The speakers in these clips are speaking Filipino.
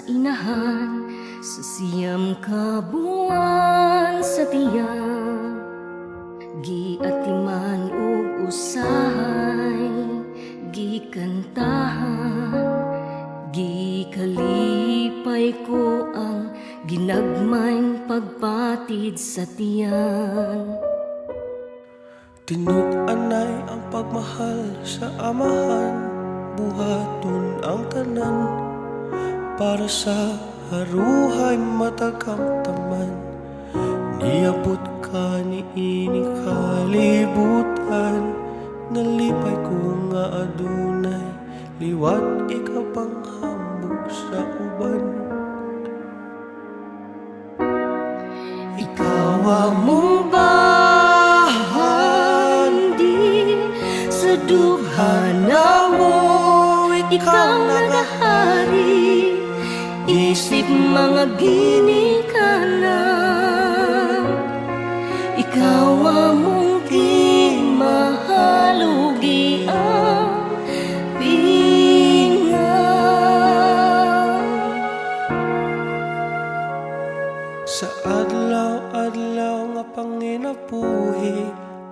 inahan, sa siyam ka buwan sa tiyan. Giatiman ug usahay, gikantahan, gikalipay ko ang ginagmayng pagpatid sa tiyan. Tinud-anay ang pagmahal sa amahan, buhaton ang tanan, para sa haruhay matagamtaman. Niabot ka ni ining kalibutan, nalipay ko nga adunay liwat ikapang hambog sa uban. Ikaw among bahandi sa dughana mo, Ikaw nagahari, isip mga ginikanan. Ikaw among mahalugi ang pingan. sa adlaw-adlaw nga panginabuhi,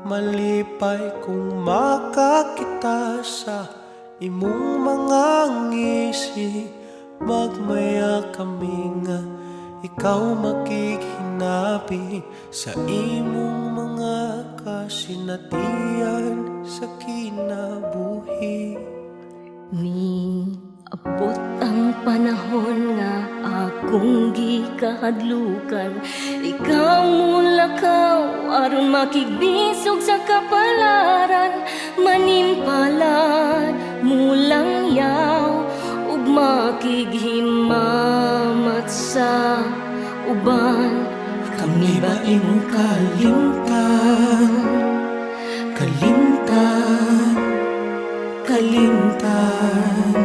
malipay kung makakita sa imong mga ngisi. Magmaya kami nga ikaw makighinabi sa imong mga kasinatian sa kinabuhi. Ni abot ang panahon nga akong gikahadlukan, ikaw mulakaw aron makigbisog sa kapalaran. Manimpalad mulang yaw ug makighimamat sa uban. Kami ba imong kalimtan, kalimtan, kalimtan?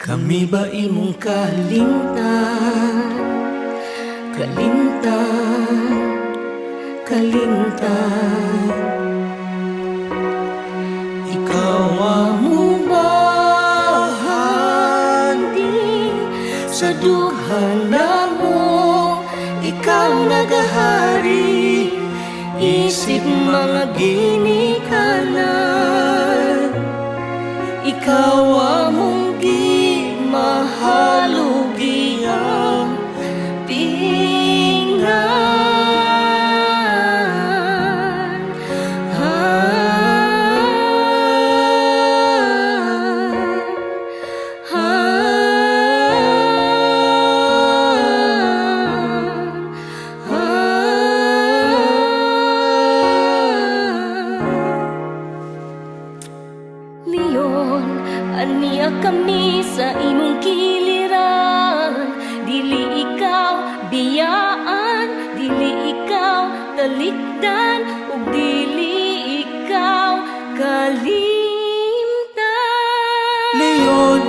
Kami ba imong kalimtan, Kalimtan, kalimtan. ikaw among bahandi Sa dughana mo, ikaw nagahari, isip mga ginikanan. Ikaw among mahalugi ang pingan. Leon, aniya kami sa imong kiliran. Dili ikaw biyaan, dili ikaw talikdan, ug dili ikaw kalimtan. Leon,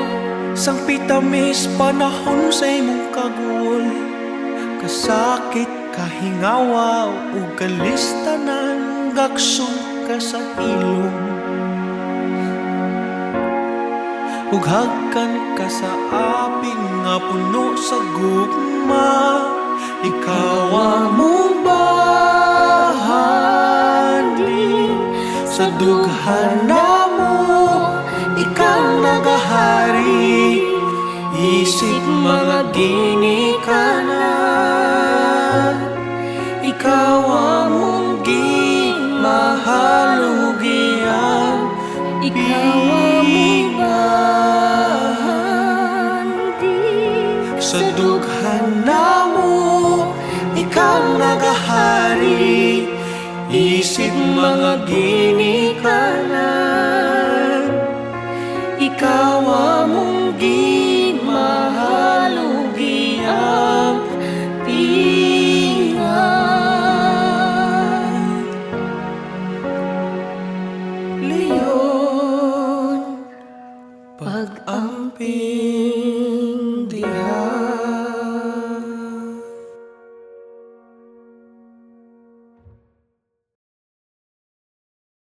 sang pitamis panahon sa imong kagul, kasakit, kahingawa ug kalistanan, gaksong ka sa ilong. Ug hagkan ka sa aping nga puno sa gugma, ikaw among bahandi sa dughana mo, ikaw nagahari, isip mga ginikanan. Ikaw among mahalugian, Ikaw among bahandi sa dughana mo, ikaw nagahari, isip mga ginikanan. Ikaw among mahalugi ang pingan. Leon, Pag-ampi